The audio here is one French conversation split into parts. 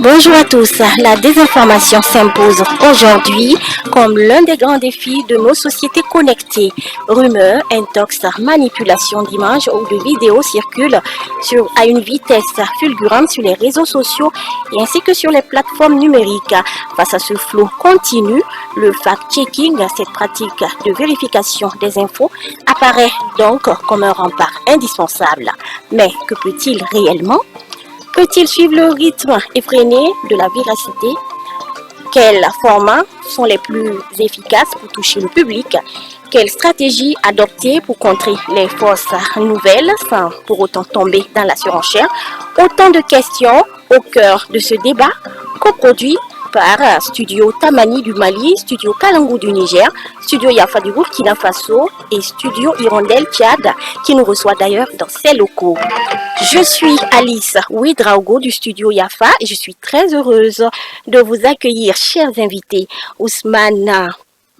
Bonjour à tous. La désinformation s'impose aujourd'hui comme l'un des grands défis de nos sociétés connectées. Rumeurs, intox, manipulation d'images ou de vidéos circulent à une vitesse fulgurante sur les réseaux sociaux et ainsi que sur les plateformes numériques. Face à ce flot continu, le fact-checking, cette pratique de vérification des infos, apparaît donc comme un rempart indispensable. Mais que peut-il réellement? Peut-il suivre le rythme effréné de la véracité? Quels formats sont les plus efficaces pour toucher le public? Quelles stratégies adopter pour contrer les fausses nouvelles sans pour autant tomber dans la surenchère? Autant de questions au cœur de ce débat coproduit par Studio Tamani du Mali, Studio Kalangu du Niger, Studio Yafa du Burkina Faso et Studio Hirondelle Tchad qui nous reçoit d'ailleurs dans ses locaux. Je suis Alice Ouidraogo du Studio Yafa et je suis très heureuse de vous accueillir, chers invités. Ousmane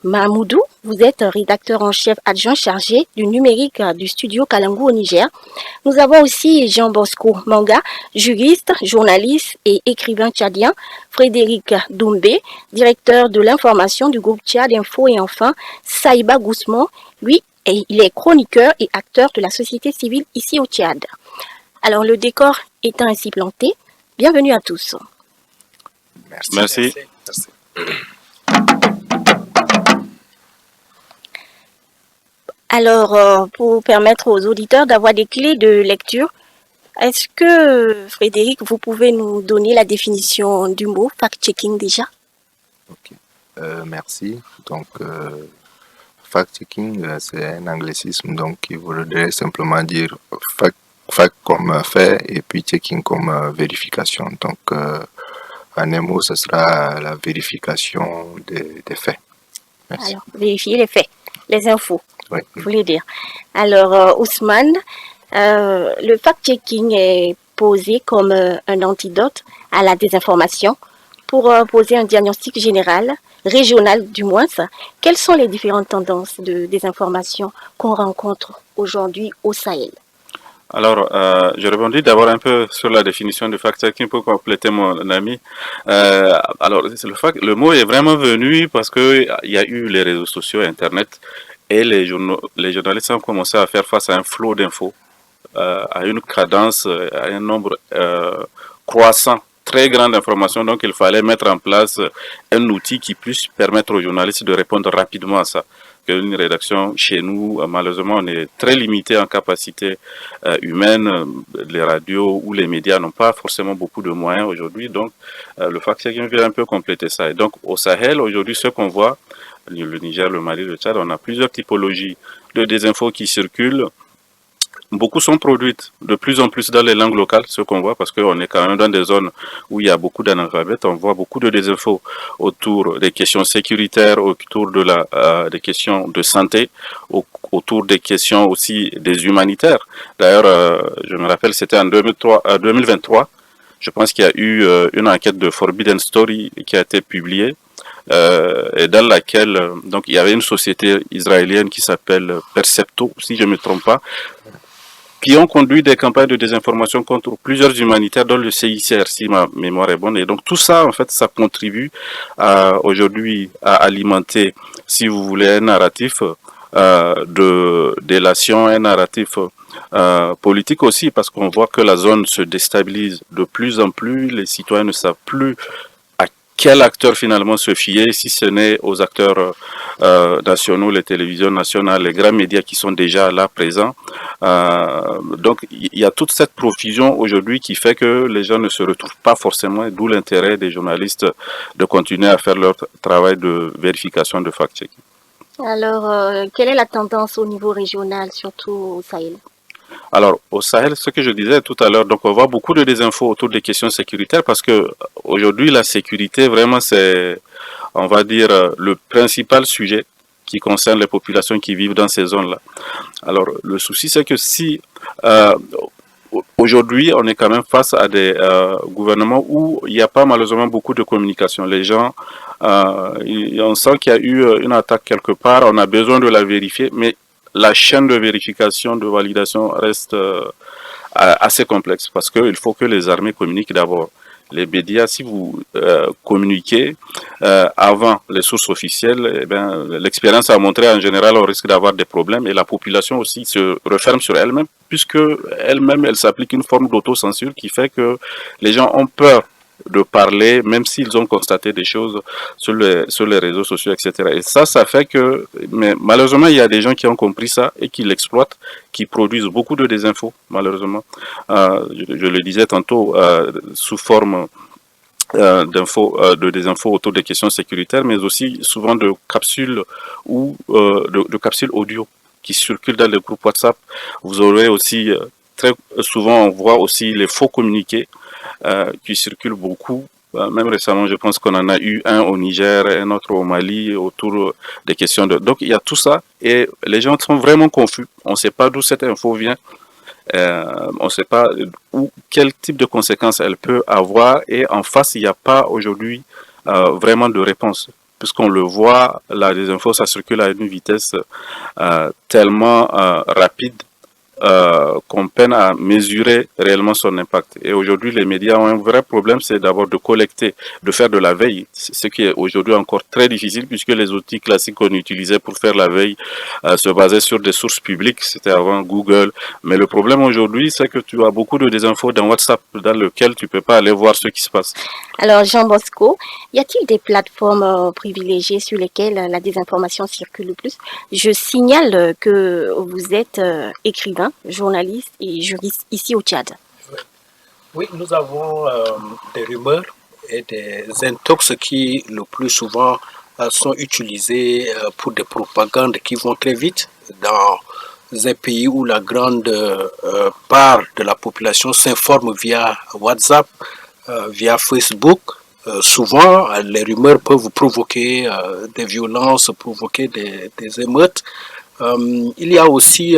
Mahmoudou, vous êtes rédacteur en chef adjoint chargé du numérique du Studio Kalangu au Niger. Nous avons aussi Jean Bosco Manga, juriste, journaliste et écrivain tchadien. Frédéric Doumbé, directeur de l'information du groupe Tchad Info. Et enfin, Saïba Goussman, lui, il est chroniqueur et acteur de la société civile ici au Tchad. Alors, le décor étant ainsi planté, bienvenue à tous. Merci. Alors, pour permettre aux auditeurs d'avoir des clés de lecture, est-ce que, Frédéric, vous pouvez nous donner la définition du mot fact-checking déjà? Ok. Merci. Donc, fact-checking, c'est un anglicisme donc qui voudrait simplement dire fact comme fait et puis checking comme vérification. Donc, en un mot, ce sera la vérification des faits. Merci. Alors, vérifier les faits, les infos, Oui. vous voulez dire. Alors, Ousmane, le fact-checking est posé comme un antidote à la désinformation pour poser un diagnostic général, régional du moins. Quelles sont les différentes tendances de désinformation qu'on rencontre aujourd'hui au Sahel? Alors, je rebondis d'abord un peu sur la définition de fact-checking pour compléter mon ami. Alors, le mot est vraiment venu parce que il y a eu les réseaux sociaux, Internet, et les journalistes ont commencé à faire face à un flot d'infos, à une cadence, à un nombre croissant, très grande d'informations. Donc, il fallait mettre en place un outil qui puisse permettre aux journalistes de répondre rapidement à ça. Une rédaction chez nous, malheureusement, on est très limité en capacité humaine. Les radios ou les médias n'ont pas forcément beaucoup de moyens aujourd'hui. Donc, le fact-checking vient un peu compléter ça. Et donc, au Sahel, aujourd'hui, ce qu'on voit, le Niger, le Mali, le Tchad, on a plusieurs typologies de désinfos qui circulent. Beaucoup sont produites de plus en plus dans les langues locales, ce qu'on voit, parce qu'on est quand même dans des zones où il y a beaucoup d'analphabètes. On voit beaucoup de désinfos autour des questions sécuritaires, autour de des questions de santé, autour des questions aussi des humanitaires. D'ailleurs, je me rappelle, c'était en 2023, je pense qu'il y a eu une enquête de Forbidden Story qui a été publiée. Et dans laquelle donc il y avait une société israélienne qui s'appelle Percepto, si je ne me trompe pas, qui ont conduit des campagnes de désinformation contre plusieurs humanitaires, dont le CICR, si ma mémoire est bonne. Et donc tout ça, en fait, ça contribue aujourd'hui à alimenter, si vous voulez, un narratif de délation, un narratif politique aussi, parce qu'on voit que la zone se déstabilise de plus en plus, les citoyens ne savent plus quel acteur finalement se fier, si ce n'est aux acteurs nationaux, les télévisions nationales, les grands médias qui sont déjà là présents. Donc il y a toute cette profusion aujourd'hui qui fait que les gens ne se retrouvent pas forcément, d'où l'intérêt des journalistes de continuer à faire leur travail de vérification de fact-checking. Alors, quelle est la tendance au niveau régional, surtout au Sahel? Alors, au Sahel, ce que je disais tout à l'heure, donc on voit beaucoup de désinfos autour des questions sécuritaires parce que aujourd'hui, la sécurité, vraiment, c'est, on va dire, le principal sujet qui concerne les populations qui vivent dans ces zones-là. Alors, le souci, c'est que si aujourd'hui, on est quand même face à des gouvernements où il n'y a pas malheureusement beaucoup de communication. Les gens, on sent qu'il y a eu une attaque quelque part, on a besoin de la vérifier, mais la chaîne de vérification, de validation reste assez complexe parce qu'il faut que les armées communiquent d'abord. Les médias, si vous communiquez avant les sources officielles, eh ben, l'expérience a montré en général on risque d'avoir des problèmes et la population aussi se referme sur elle-même puisque elle-même elle s'applique une forme d'autocensure qui fait que les gens ont peur de parler, même s'ils ont constaté des choses sur les réseaux sociaux, etc. Et ça fait que, mais malheureusement, il y a des gens qui ont compris ça et qui l'exploitent, qui produisent beaucoup de désinfos, malheureusement. Je le disais tantôt, sous forme de désinfos autour des questions sécuritaires, mais aussi souvent de capsules ou de capsules audio qui circulent dans les groupes WhatsApp. Vous aurez aussi très souvent, on voit aussi les faux communiqués qui circulent beaucoup. Même récemment, je pense qu'on en a eu un au Niger, un autre au Mali, autour des questions de... Donc, il y a tout ça et les gens sont vraiment confus. On ne sait pas d'où cette info vient. On ne sait pas quel type de conséquences elle peut avoir et en face, il n'y a pas aujourd'hui vraiment de réponse. Puisqu'on le voit, la désinfo, ça circule à une vitesse tellement rapide qu'on peine à mesurer réellement son impact. Et aujourd'hui, les médias ont un vrai problème, c'est d'abord de collecter, de faire de la veille, ce qui est aujourd'hui encore très difficile puisque les outils classiques qu'on utilisait pour faire la veille se basaient sur des sources publiques, c'était avant Google. Mais le problème aujourd'hui, c'est que tu as beaucoup de désinfos dans WhatsApp dans lequel tu peux pas aller voir ce qui se passe. Alors, Jean Bosco, y a-t-il des plateformes privilégiées sur lesquelles la désinformation circule le plus? Je signale que vous êtes écrivain, journaliste et juriste ici au Tchad. Oui, nous avons des rumeurs et des intox qui, le plus souvent, sont utilisés pour des propagandes qui vont très vite dans un pays où la grande part de la population s'informe via WhatsApp, via Facebook. Souvent, les rumeurs peuvent provoquer des violences, provoquer des émeutes. Il y a aussi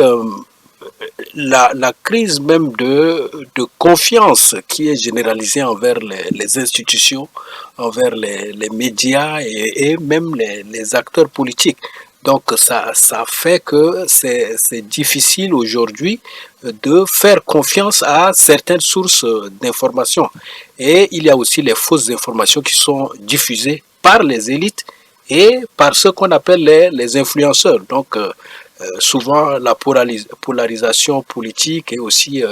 la crise même de confiance qui est généralisée envers les institutions, envers les médias et même les acteurs politiques. Donc ça fait que c'est difficile aujourd'hui de faire confiance à certaines sources d'informations. Et il y a aussi les fausses informations qui sont diffusées par les élites et par ce qu'on appelle les influenceurs. Donc souvent la polarisation politique et aussi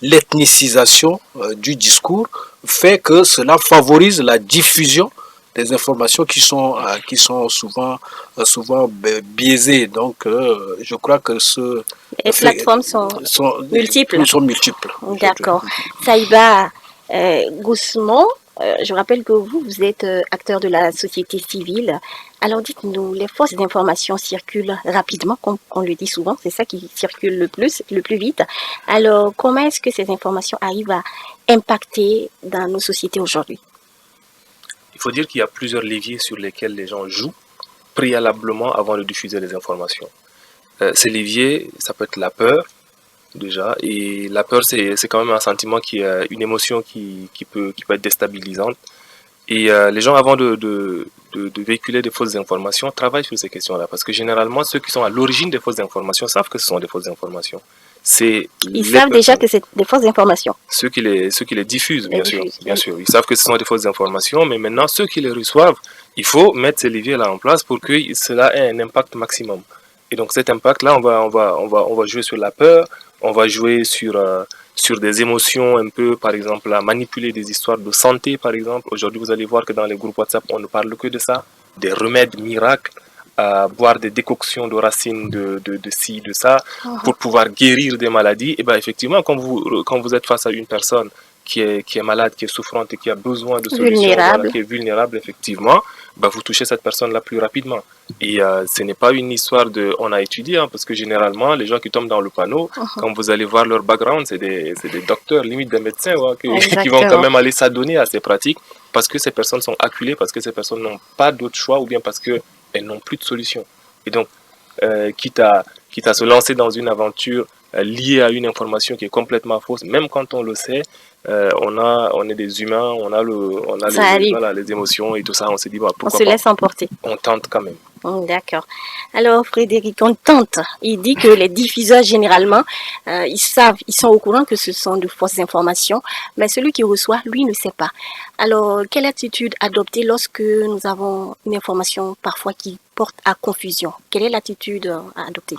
l'ethnicisation du discours fait que cela favorise la diffusion des informations qui sont souvent biaisées. Donc je crois que les plateformes sont multiples. D'accord. Saïba Goussman, je rappelle que vous êtes acteur de la société civile. Alors dites-nous, les fausses informations circulent rapidement, comme on le dit souvent, c'est ça qui circule le plus vite. Alors comment est-ce que ces informations arrivent à impacter dans nos sociétés aujourd'hui? Il faut dire qu'il y a plusieurs leviers sur lesquels les gens jouent préalablement avant de diffuser les informations. Ces leviers, ça peut être la peur, déjà, et la peur, c'est quand même un sentiment une émotion qui peut être déstabilisante. Et les gens, avant de véhiculer des fausses informations, travaillent sur ces questions-là, parce que généralement, ceux qui sont à l'origine des fausses informations savent que ce sont des fausses informations. Ils savent déjà que c'est des fausses informations. Ceux qui les diffusent, bien sûr. Ils savent que ce sont des fausses informations, mais maintenant, ceux qui les reçoivent, il faut mettre ces leviers-là en place pour que cela ait un impact maximum. Et donc cet impact-là, on va jouer sur la peur, on va jouer sur des émotions un peu, par exemple, à manipuler des histoires de santé, par exemple. Aujourd'hui, vous allez voir que dans les groupes WhatsApp, on ne parle que de ça, des remèdes miracles, à boire des décoctions de racines de ci, de ça, pour pouvoir guérir des maladies. Et bien effectivement, quand vous êtes face à une personne qui est malade, qui est souffrante et qui a besoin de solutions, voilà, qui est vulnérable, effectivement, ben vous touchez cette personne-là plus rapidement. Et ce n'est pas une histoire on a étudié, hein, parce que généralement, les gens qui tombent dans le panneau, quand vous allez voir leur background, c'est des docteurs, limite des médecins, ouais, qui vont quand même aller s'adonner à ces pratiques, parce que ces personnes sont acculées, parce que ces personnes n'ont pas d'autre choix, ou bien parce qu'elles n'ont plus de solution. Et donc, quitte à se lancer dans une aventure liées à une information qui est complètement fausse, même quand on le sait. On est des humains, voilà, les émotions et tout ça. On se dit, bah, pourquoi on se laisse emporter. On tente quand même. D'accord. Alors, Frédéric, on tente. Il dit que les diffuseurs, généralement, ils sont au courant que ce sont de fausses informations, mais celui qui reçoit, lui, ne sait pas. Alors, quelle attitude adopter lorsque nous avons une information parfois qui porte à confusion? Quelle est l'attitude à adopter?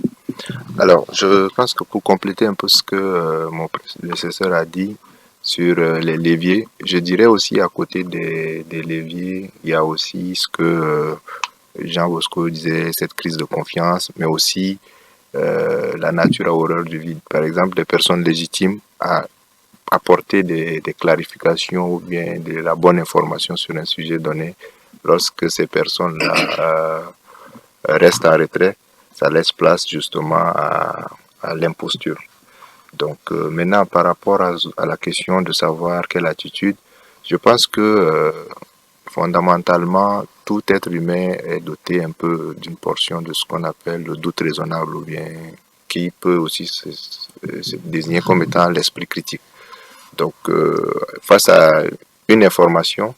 Alors, je pense que pour compléter un peu ce que mon prédécesseur a dit sur les leviers, je dirais aussi à côté des leviers, il y a aussi ce que Jean Bosco disait, cette crise de confiance, mais aussi la nature a horreur du vide. Par exemple, des personnes légitimes à apporter des clarifications ou bien de la bonne information sur un sujet donné. Lorsque ces personnes-là restent en retrait, ça laisse place justement à l'imposture. Donc maintenant, par rapport à la question de savoir quelle attitude, je pense que fondamentalement, tout être humain est doté un peu d'une portion de ce qu'on appelle le doute raisonnable ou bien qui peut aussi se désigner comme étant l'esprit critique. Donc, face à une information,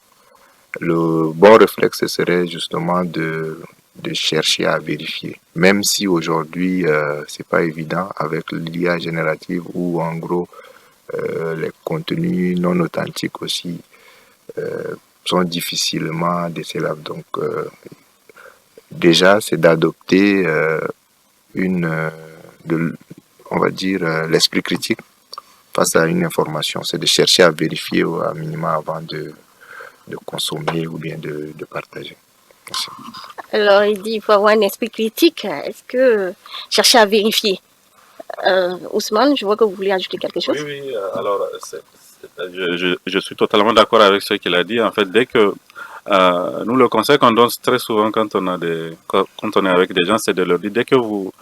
le bon réflexe serait justement de chercher à vérifier. Même si aujourd'hui, c'est pas évident avec l'IA générative où en gros, les contenus non authentiques aussi sont difficilement décelables. Donc, déjà, c'est d'adopter on va dire, l'esprit critique face à une information. C'est de chercher à vérifier au minima avant de consommer ou bien de partager. Merci. Alors, il dit qu'il faut avoir un esprit critique. Est-ce que chercher à vérifier? Ousmane, je vois que vous voulez ajouter quelque chose. Oui, alors je suis totalement d'accord avec ce qu'il a dit. En fait, dès que nous, le conseil qu'on donne très souvent quand on est avec des gens, c'est de leur dire, dès que vous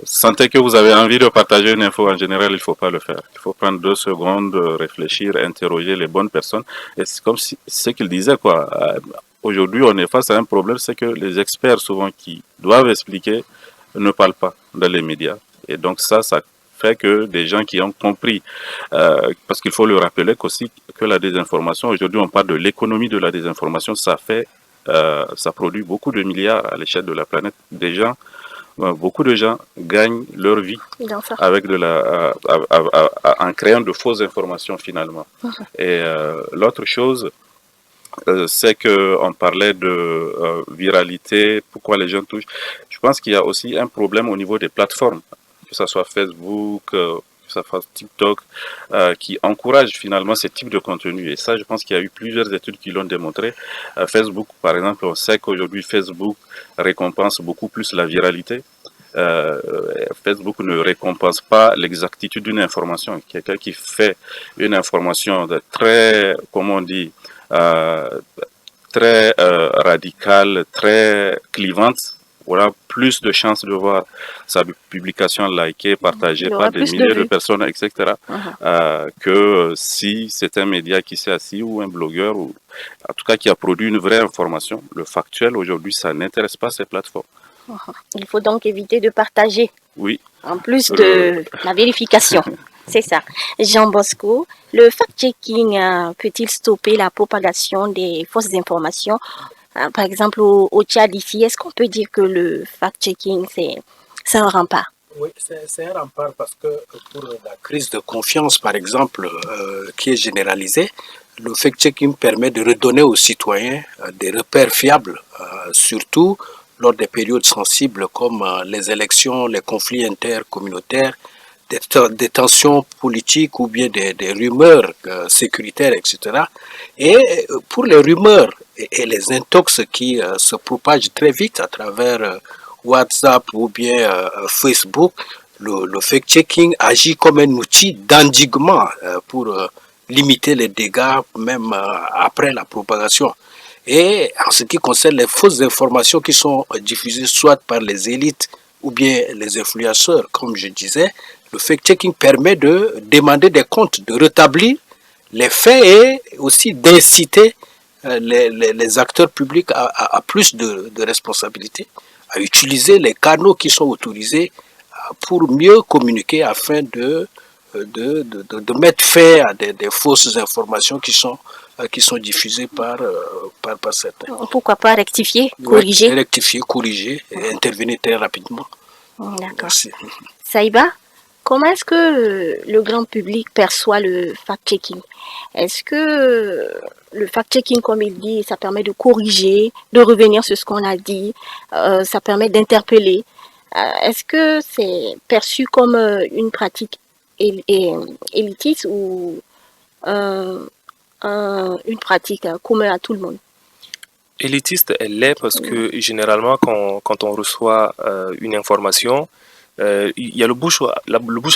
sentez que vous avez envie de partager une info, en général, il ne faut pas le faire. Il faut prendre 2 secondes, réfléchir, interroger les bonnes personnes. Et c'est comme ce qu'il disait, quoi. Aujourd'hui, on est face à un problème, c'est que les experts, souvent, qui doivent expliquer, ne parlent pas dans les médias. Et donc ça fait que des gens qui ont compris, parce qu'il faut le rappeler qu'aussi que la désinformation, aujourd'hui on parle de l'économie de la désinformation, ça produit beaucoup de milliards à l'échelle de la planète. Beaucoup de gens gagnent leur vie avec en créant de fausses informations finalement. Et l'autre chose, c'est qu'on parlait de viralité, pourquoi les gens touchent. Je pense qu'il y a aussi un problème au niveau des plateformes, que ce soit Facebook, que ce soit TikTok, qui encouragent finalement ce type de contenu. Et ça, je pense qu'il y a eu plusieurs études qui l'ont démontré. Facebook, par exemple, on sait qu'aujourd'hui, Facebook récompense beaucoup plus la viralité. Facebook ne récompense pas l'exactitude d'une information. Quelqu'un qui fait une information très, comment on dit, très radicale, très clivante, aura plus de chances de voir sa publication likée, partagée par des milliers de personnes, etc. Que si c'est un média qui s'est assis ou un blogueur, ou en tout cas qui a produit une vraie information. Le factuel, aujourd'hui, ça n'intéresse pas ces plateformes. Il faut donc éviter de partager. Oui. En plus de la vérification. C'est ça. Jean Bosco, le fact-checking peut-il stopper la propagation des fausses informations? Par exemple, au Tchad ici, est-ce qu'on peut dire que le fact-checking, c'est un rempart? Oui, c'est un rempart parce que pour la crise de confiance, par exemple, qui est généralisée, le fact-checking permet de redonner aux citoyens des repères fiables, surtout lors des périodes sensibles comme les élections, les conflits intercommunautaires, des tensions politiques ou bien des rumeurs sécuritaires, etc. Et pour les rumeurs et les intox qui se propagent très vite à travers WhatsApp ou bien Facebook, le fact-checking agit comme un outil d'endiguement pour limiter les dégâts même après la propagation. Et en ce qui concerne les fausses informations qui sont diffusées soit par les élites ou bien les influenceurs, comme je disais, le fact-checking permet de demander des comptes, de rétablir les faits et aussi d'inciter les acteurs publics à plus de responsabilités, à utiliser les canaux qui sont autorisés pour mieux communiquer afin de mettre fin à des fausses informations qui sont diffusées par certains. Pourquoi pas rectifier, corriger? Ouais, rectifier, corriger et intervenir très rapidement. D'accord. Merci. Saïba, comment est-ce que le grand public perçoit le fact-checking? Est-ce que le fact-checking, comme il dit, ça permet de corriger, de revenir sur ce qu'on a dit, ça permet d'interpeller? Est-ce que c'est perçu comme une pratique élitiste ou une pratique commune à tout le monde? Élitiste, elle l'est parce que généralement, quand on reçoit une information, il y a le bouche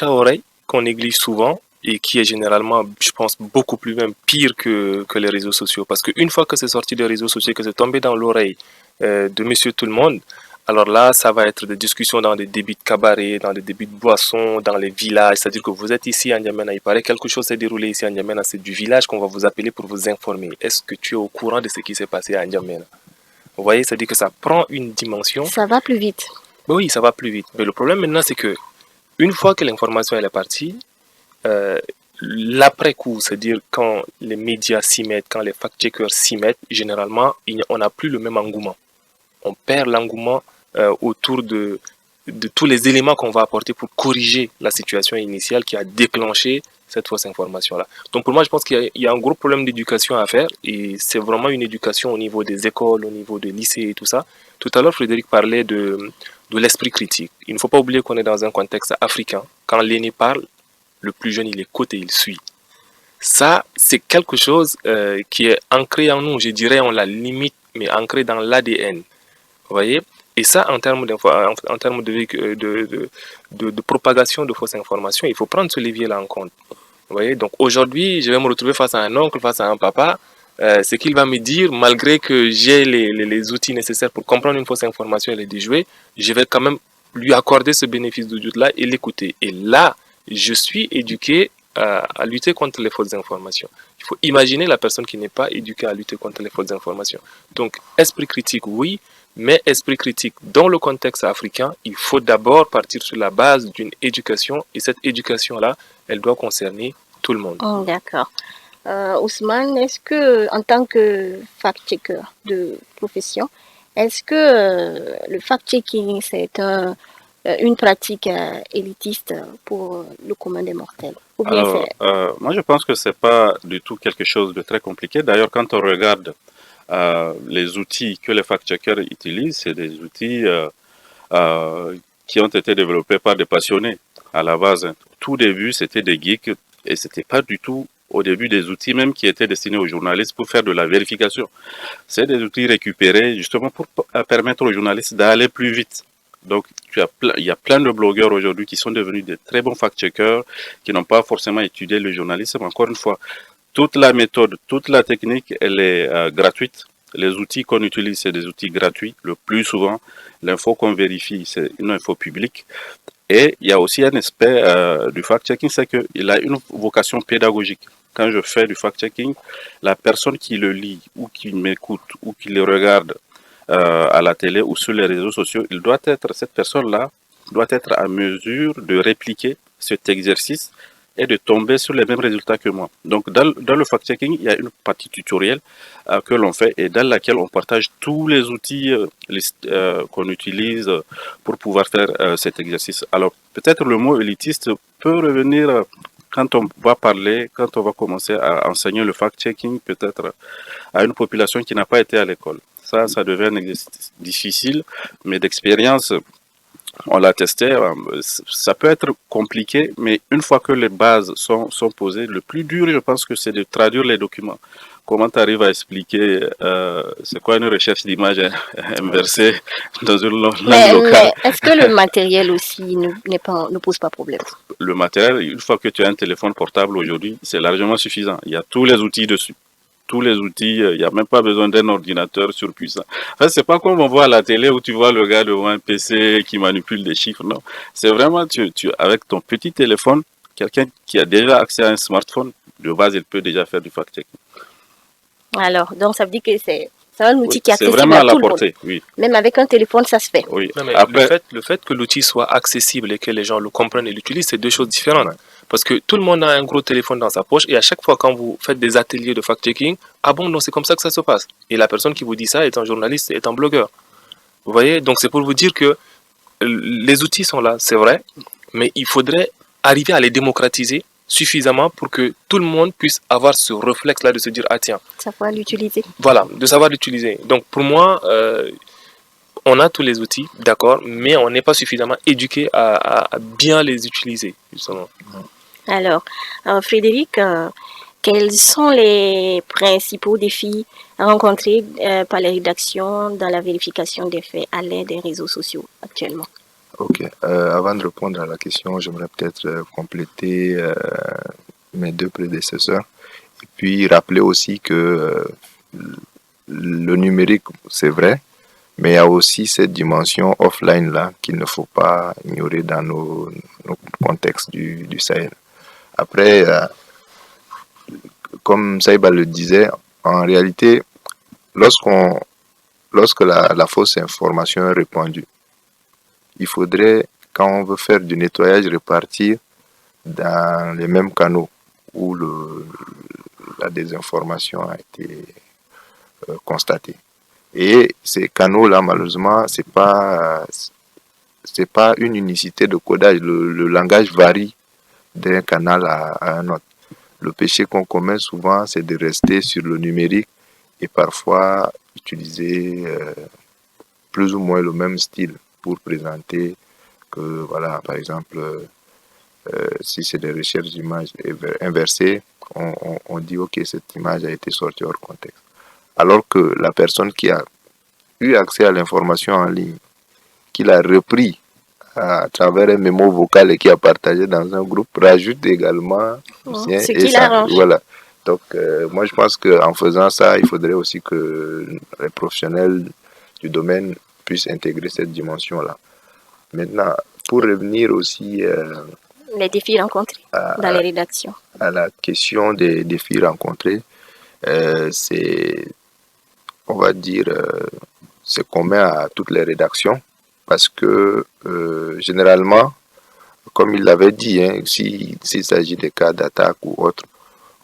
à oreille qu'on néglige souvent et qui est généralement, je pense, beaucoup plus même pire que les réseaux sociaux. Parce qu'une fois que c'est sorti des réseaux sociaux, que c'est tombé dans l'oreille de monsieur tout le monde, alors là, ça va être des discussions dans des débits de cabaret, dans des débits de boissons, dans les villages. C'est-à-dire que vous êtes ici à N'Djamena, il paraît quelque chose s'est déroulé ici à N'Djamena, c'est du village qu'on va vous appeler pour vous informer. Est-ce que tu es au courant de ce qui s'est passé à N'Djamena? Vous voyez, c'est-à-dire que ça prend une dimension. Ça va plus vite. Oui, ça va plus vite. Mais le problème maintenant, c'est que une fois que l'information elle est partie, l'après-coup, c'est-à-dire quand les médias s'y mettent, quand les fact-checkers s'y mettent, généralement, on n'a plus le même engouement. On perd l'engouement autour de tous les éléments qu'on va apporter pour corriger la situation initiale qui a déclenché cette fausse information-là. Donc pour moi, je pense qu'il y a un gros problème d'éducation à faire et c'est vraiment une éducation au niveau des écoles, au niveau des lycées et tout ça. Tout à l'heure, Frédéric parlait de l'esprit critique. Il ne faut pas oublier qu'on est dans un contexte africain. Quand l'aîné parle, le plus jeune, il écoute et il suit. Ça, c'est quelque chose qui est ancré en nous. Je dirais, on la limite, mais ancré dans l'ADN. Vous voyez? Et ça, en termes de propagation de fausses informations, il faut prendre ce levier-là en compte. Vous voyez? Donc aujourd'hui, je vais me retrouver face à un oncle, face à un papa. Ce qu'il va me dire, malgré que j'ai les outils nécessaires pour comprendre une fausse information et les déjouer, je vais quand même lui accorder ce bénéfice de doute-là et l'écouter. Et là, je suis éduqué à lutter contre les fausses informations. Il faut imaginer la personne qui n'est pas éduquée à lutter contre les fausses informations. Donc, esprit critique, oui, mais esprit critique dans le contexte africain, il faut d'abord partir sur la base d'une éducation et cette éducation-là, elle doit concerner tout le monde. D'accord. Ousmane, est-ce que, en tant que fact-checker de profession, est-ce que le fact-checking, c'est une pratique élitiste pour le commun des mortels? Ou bien moi, je pense que c'est pas du tout quelque chose de très compliqué. D'ailleurs, quand on regarde les outils que les fact-checkers utilisent, c'est des outils qui ont été développés par des passionnés à la base. Au tout début, c'était des geeks et c'était pas du tout au début des outils même qui étaient destinés aux journalistes pour faire de la vérification. C'est des outils récupérés justement pour permettre aux journalistes d'aller plus vite. Donc, il y a plein de blogueurs aujourd'hui qui sont devenus des très bons fact-checkers, qui n'ont pas forcément étudié le journalisme. Encore une fois, toute la méthode, toute la technique, elle est gratuite. Les outils qu'on utilise, c'est des outils gratuits. Le plus souvent, l'info qu'on vérifie, c'est une info publique. Et il y a aussi un aspect du fact-checking, c'est qu'il a une vocation pédagogique. Quand je fais du fact-checking, la personne qui le lit ou qui m'écoute ou qui le regarde à la télé ou sur les réseaux sociaux, cette personne-là doit être à mesure de répliquer cet exercice et de tomber sur les mêmes résultats que moi. Donc, dans le fact-checking, il y a une partie tutoriel que l'on fait et dans laquelle on partage tous les outils qu'on utilise pour pouvoir faire cet exercice. Alors, peut-être le mot élitiste peut revenir quand on va commencer à enseigner le fact-checking, peut-être à une population qui n'a pas été à l'école. Ça devient un exercice difficile, mais d'expérience, on l'a testé, ça peut être compliqué, mais une fois que les bases sont posées, le plus dur, je pense que c'est de traduire les documents. Comment tu arrives à expliquer c'est quoi une recherche d'image inversée dans une langue locale? Mais est-ce que le matériel aussi ne pose pas problème? Le matériel, une fois que tu as un téléphone portable aujourd'hui, c'est largement suffisant. Il y a tous les outils dessus. Tous les outils, il n'y a même pas besoin d'un ordinateur surpuissant. Enfin, c'est pas comme on voit à la télé où tu vois le gars devant un PC qui manipule des chiffres, non. C'est vraiment, avec ton petit téléphone, quelqu'un qui a déjà accès à un smartphone, de base, il peut déjà faire du fact-checking. Alors, donc ça veut dire que C'est un outil qui est C'est accessible vraiment à à la tout le monde. portée, oui. Même avec un téléphone, ça se fait. Oui. Non, mais Après, le fait que l'outil soit accessible et que les gens le comprennent et l'utilisent, c'est deux choses différentes. Ouais. Parce que tout le monde a un gros téléphone dans sa poche et à chaque fois quand vous faites des ateliers de fact-checking, ah bon, non, c'est comme ça que ça se passe. Et la personne qui vous dit ça est un journaliste, est un blogueur. Vous voyez? Donc c'est pour vous dire que les outils sont là, c'est vrai, mais il faudrait arriver à les démocratiser suffisamment pour que tout le monde puisse avoir ce réflexe-là de se dire, ah tiens, Savoir l'utiliser. voilà, de savoir l'utiliser. Donc pour moi, on a tous les outils, d'accord, mais on n'est pas suffisamment éduqué à bien les utiliser, justement. Alors, Frédéric, quels sont les principaux défis rencontrés par les rédactions dans la vérification des faits à l'aide des réseaux sociaux actuellement? Ok. Avant de répondre à la question, j'aimerais peut-être compléter mes deux prédécesseurs et puis rappeler aussi que le numérique, c'est vrai, mais il y a aussi cette dimension offline là qu'il ne faut pas ignorer dans nos contextes du Sahel. Après, comme Saïba le disait, en réalité, lorsque la fausse information est répandue, il faudrait, quand on veut faire du nettoyage, repartir dans les mêmes canaux où la désinformation a été constatée. Et ces canaux-là, malheureusement, c'est pas une unicité de codage. Le langage varie d'un canal à un autre. Le péché qu'on commet souvent, c'est de rester sur le numérique et parfois utiliser plus ou moins le même style pour présenter que, voilà, par exemple, si c'est des recherches d'images inversées, on dit, ok, cette image a été sortie hors contexte. Alors que la personne qui a eu accès à l'information en ligne, qui l'a repris à travers un mémo vocal et qui a partagé dans un groupe, rajoute également ce qui l'arrange. Voilà. Donc, moi, je pense qu'en faisant ça, il faudrait aussi que les professionnels du domaine puissent intégrer cette dimension-là. Maintenant, pour revenir aussi Les défis rencontrés dans les rédactions. à la question des défis rencontrés, c'est, on va dire, c'est commun à toutes les rédactions parce que généralement, comme il l'avait dit, hein, s'il s'agit de cas d'attaque ou autre,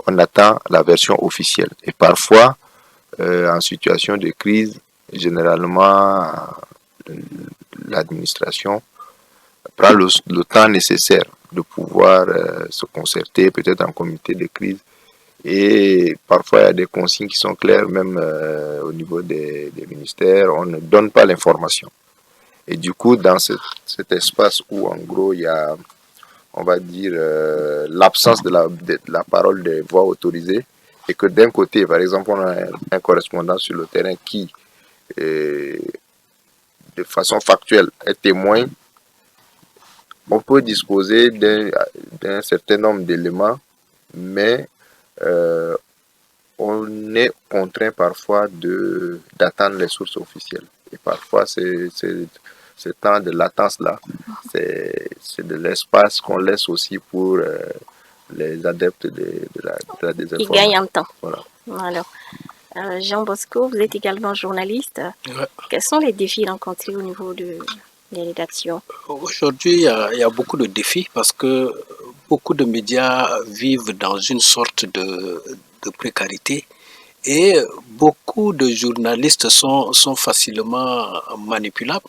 on attend la version officielle. Et parfois, en situation de crise, généralement, l'administration prend le temps nécessaire de pouvoir se concerter, peut-être en comité de crise. Et parfois, il y a des consignes qui sont claires, même au niveau des ministères, on ne donne pas l'information. Et du coup, dans cet espace où, en gros, il y a, on va dire, l'absence de la parole des voix autorisées, et que d'un côté, par exemple, on a un correspondant sur le terrain qui, de façon factuelle, est témoin, on peut disposer d'un certain nombre d'éléments, mais on est contraint parfois d'attendre les sources officielles. Et parfois, ce temps de latence-là, c'est de l'espace qu'on laisse aussi pour les adeptes de la désinformation. Ils gagnent en temps. Voilà. Alors, Jean Bosco, vous êtes également journaliste. Ouais. Quels sont les défis rencontrés au niveau des rédactions? Aujourd'hui, il y a beaucoup de défis parce que beaucoup de médias vivent dans une sorte de précarité et beaucoup de journalistes sont facilement manipulables.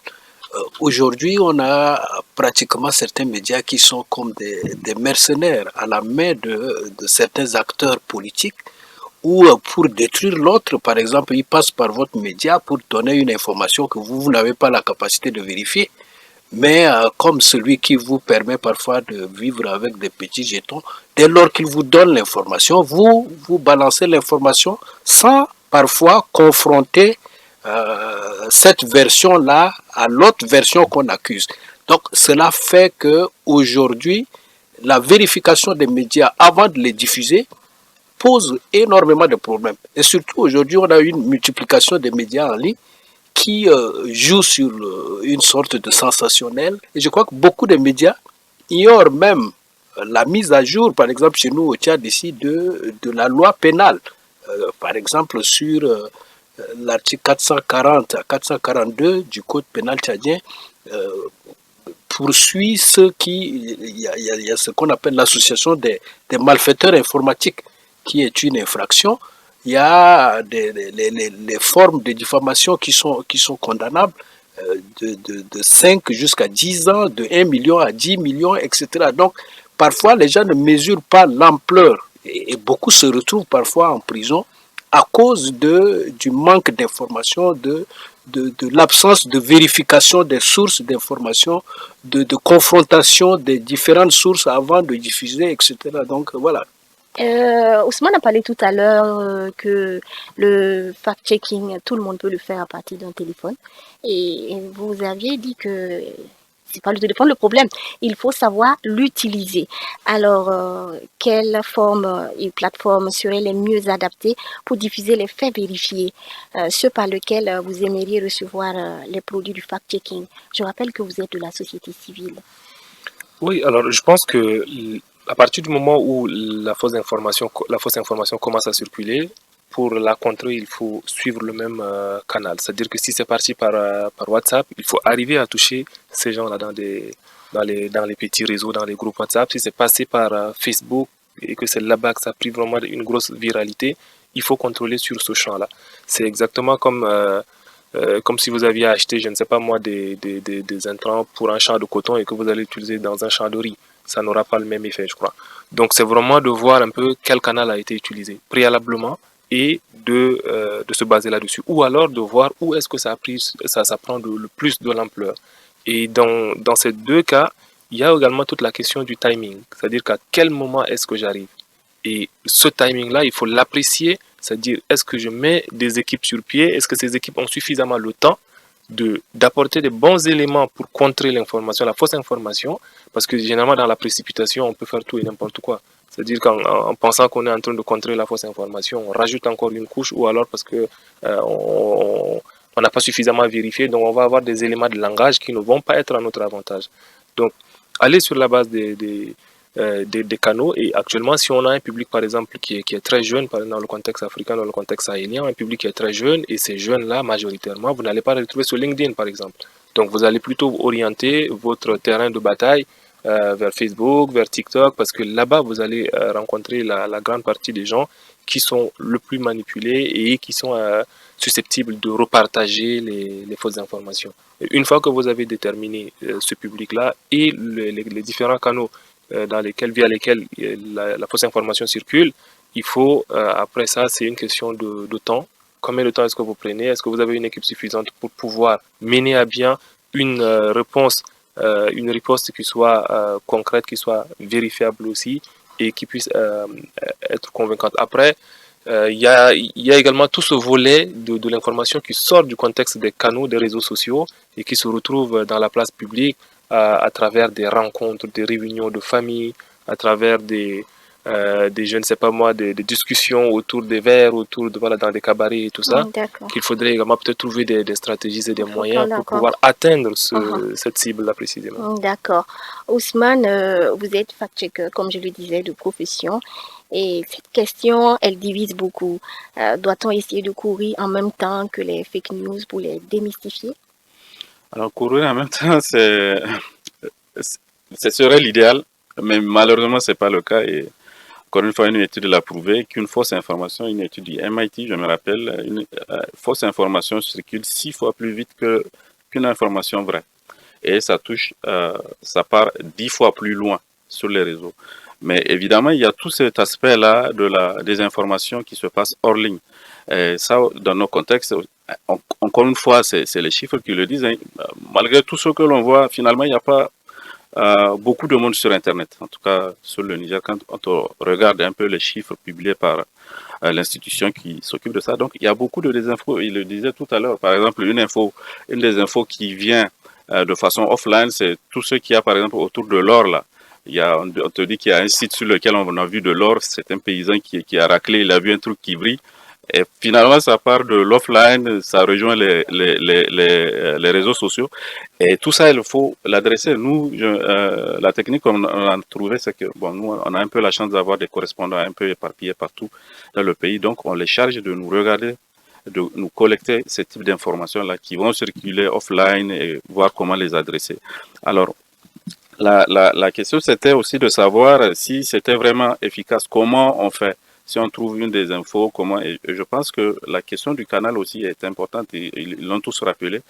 Aujourd'hui, on a pratiquement certains médias qui sont comme des mercenaires à la main de certains acteurs politiques ou pour détruire l'autre. Par exemple, ils passent par votre média pour donner une information que vous n'avez pas la capacité de vérifier. Mais comme celui qui vous permet parfois de vivre avec des petits jetons, dès lors qu'il vous donne l'information, vous balancez l'information sans parfois confronter cette version-là à l'autre version qu'on accuse. Donc cela fait qu'aujourd'hui, la vérification des médias avant de les diffuser pose énormément de problèmes. Et surtout aujourd'hui, on a une multiplication des médias en ligne qui joue sur une sorte de sensationnel. Et je crois que beaucoup de médias ignorent même la mise à jour, par exemple chez nous au Tchad ici, de la loi pénale. Par exemple sur l'article 440 à 442 du Code pénal tchadien poursuit ceux qui... Il y a ce qu'on appelle l'association des malfaiteurs informatiques, qui est une infraction. Il y a les formes de diffamation qui sont condamnables, de 5 jusqu'à 10 ans, de 1 million à 10 millions, etc. Donc, parfois, les gens ne mesurent pas l'ampleur et beaucoup se retrouvent parfois en prison à cause du manque d'information, de l'absence de vérification des sources d'information, de confrontation des différentes sources avant de diffuser, etc. Donc, voilà. Ousmane a parlé tout à l'heure que le fact-checking, tout le monde peut le faire à partir d'un téléphone. Et vous aviez dit que c'est pas le téléphone le problème, il faut savoir l'utiliser. Alors, quelle forme et plateforme seraient les mieux adaptées pour diffuser les faits vérifiés, ceux par lesquels vous aimeriez recevoir les produits du fact-checking? Je rappelle que vous êtes de la société civile. Oui, alors je pense que à partir du moment où la fausse information commence à circuler, pour la contrer, il faut suivre le même canal. C'est-à-dire que si c'est parti par WhatsApp, il faut arriver à toucher ces gens-là dans les petits réseaux, dans les groupes WhatsApp. Si c'est passé par Facebook et que c'est là-bas que ça a pris vraiment une grosse viralité, il faut contrôler sur ce champ-là. C'est exactement comme si vous aviez acheté, je ne sais pas moi, des intrants pour un champ de coton et que vous allez utiliser dans un champ de riz. Ça n'aura pas le même effet, je crois. Donc c'est vraiment de voir un peu quel canal a été utilisé préalablement et de se baser là-dessus. Ou alors de voir où est-ce que ça prend le plus de l'ampleur. Et dans ces deux cas, il y a également toute la question du timing. C'est-à-dire qu'à quel moment est-ce que j'arrive. Et ce timing-là, il faut l'apprécier. C'est-à-dire, est-ce que je mets des équipes sur pied? Est-ce que ces équipes ont suffisamment le temps d'apporter des bons éléments pour contrer l'information, la fausse information? Parce que généralement, dans la précipitation, on peut faire tout et n'importe quoi. C'est-à-dire qu'en pensant qu'on est en train de contrer la fausse information, on rajoute encore une couche, ou alors parce que on n'a pas suffisamment vérifié, donc on va avoir des éléments de langage qui ne vont pas être à notre avantage. Donc, aller sur la base des canaux, et actuellement, si on a un public, par exemple, qui est très jeune, par exemple, dans le contexte africain, dans le contexte sahélien, un public qui est très jeune, et ces jeunes-là, majoritairement, vous n'allez pas les retrouver sur LinkedIn, par exemple. Donc, vous allez plutôt orienter votre terrain de bataille vers Facebook, vers TikTok, parce que là-bas, vous allez rencontrer la grande partie des gens qui sont le plus manipulés et qui sont susceptibles de repartager les fausses informations. Et une fois que vous avez déterminé ce public-là et les différents canaux via lesquels la fausse information circule, il faut, après ça, c'est une question de temps. Combien de temps est-ce que vous prenez? Est-ce que vous avez une équipe suffisante pour pouvoir mener à bien une réponse, une riposte qui soit concrète, qui soit vérifiable aussi et qui puisse être convaincante? Après, il y a également tout ce volet de l'information qui sort du contexte des canaux, des réseaux sociaux et qui se retrouve dans la place publique à travers des rencontres, des réunions de famille, à travers des je ne sais pas moi, des discussions autour des verres, dans des cabarets et tout ça, qu'il faudrait également peut-être trouver des stratégies et des moyens pour pouvoir atteindre cette cible-là précisément. D'accord. Ousmane, vous êtes fact-checker, comme je le disais, de profession. Et cette question, elle divise beaucoup. Doit-on essayer de courir en même temps que les fake news pour les démystifier? Alors, courir en même temps, ce serait l'idéal, mais malheureusement, ce n'est pas le cas. Et encore une fois, une étude l'a prouvé qu'une fausse information, une étude du MIT, je me rappelle, une fausse information circule 6 fois plus vite qu'une information vraie. Et ça part 10 fois plus loin sur les réseaux. Mais évidemment, il y a tout cet aspect-là de la désinformation qui se passe hors ligne. Et ça, dans nos contextes, encore une fois, c'est les chiffres qui le disent. Hein. Malgré tout ce que l'on voit, finalement, il n'y a pas beaucoup de monde sur Internet. En tout cas, sur le Niger, quand on regarde un peu les chiffres publiés par l'institution qui s'occupe de ça. Donc, il y a beaucoup de désinfos. Il le disait tout à l'heure. Par exemple, une des infos qui vient de façon offline, c'est tout ce qu'il y a, par exemple, autour de l'or, là. On te dit qu'il y a un site sur lequel on a vu de l'or, c'est un paysan qui a raclé, il a vu un truc qui brille. Et finalement, ça part de l'offline, ça rejoint les réseaux sociaux. Et tout ça, il faut l'adresser. Nous, la technique qu'on a trouvée, c'est que nous, on a un peu la chance d'avoir des correspondants un peu éparpillés partout dans le pays. Donc, on les charge de nous regarder de nous collecter ce type d'informations-là qui vont circuler offline et voir comment les adresser. Alors, la question, c'était aussi de savoir si c'était vraiment efficace, comment on fait. Si on trouve une des infos, comment. Et je pense que la question du canal aussi est importante, et ils l'ont tous rappelé.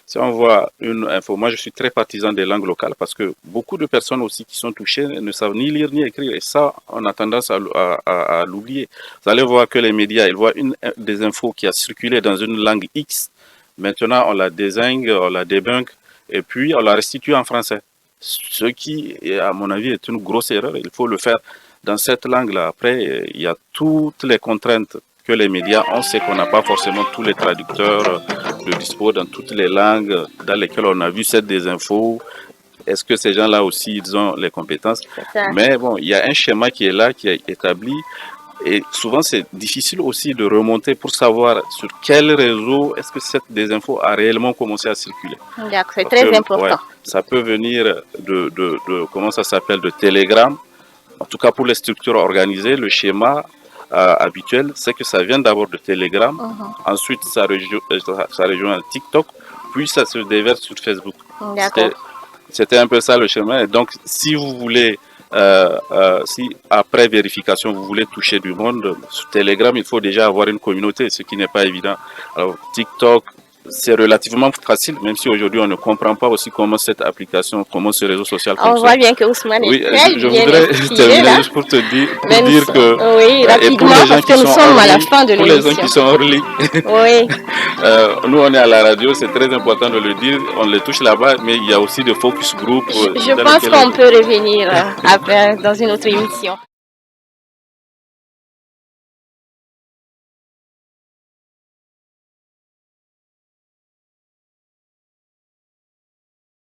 Si on voit une info, moi je suis très partisan des langues locales parce que beaucoup de personnes aussi qui sont touchées ne savent ni lire ni écrire, et ça, on a tendance à l'oublier. Vous allez voir que les médias, ils voient des infos qui a circulé dans une langue X. Maintenant, on la désigne, on la débunk, et puis on la restitue en français. Ce qui, à mon avis, est une grosse erreur. Il faut le faire dans cette langue-là. Après, il y a toutes les contraintes que les médias ont, c'est qu'on n'a pas forcément tous les traducteurs de dispo dans toutes les langues dans lesquelles on a vu cette désinfo. Est-ce que ces gens-là aussi, ils ont les compétences? Mais bon, il y a un schéma qui est là, qui est établi. Et souvent, c'est difficile aussi de remonter pour savoir sur quel réseau est-ce que cette désinfo a réellement commencé à circuler. C'est très important. Ouais, ça peut venir de comment ça s'appelle, de Telegram. En tout cas, pour les structures organisées, le schéma habituel, c'est que ça vient d'abord de Telegram, ensuite ça rejoint TikTok, puis ça se déverse sur Facebook. C'était un peu ça le schéma. Et donc, si vous voulez, si après vérification, vous voulez toucher du monde, sur Telegram, il faut déjà avoir une communauté, ce qui n'est pas évident. Alors, TikTok, c'est relativement facile, même si aujourd'hui on ne comprend pas aussi comment cette application, comment ce réseau social fonctionne. On voit bien que Ousmane est très je bien voudrais inspiré, terminer juste pour te dire, que oui, rapidement, parce que nous sommes à la fin de l'émission. Pour les gens qui sont hors ligne, nous on est à la radio, c'est très important de le dire, on les touche là-bas, mais il y a aussi des focus group. Je pense qu'on peut revenir après dans une autre émission.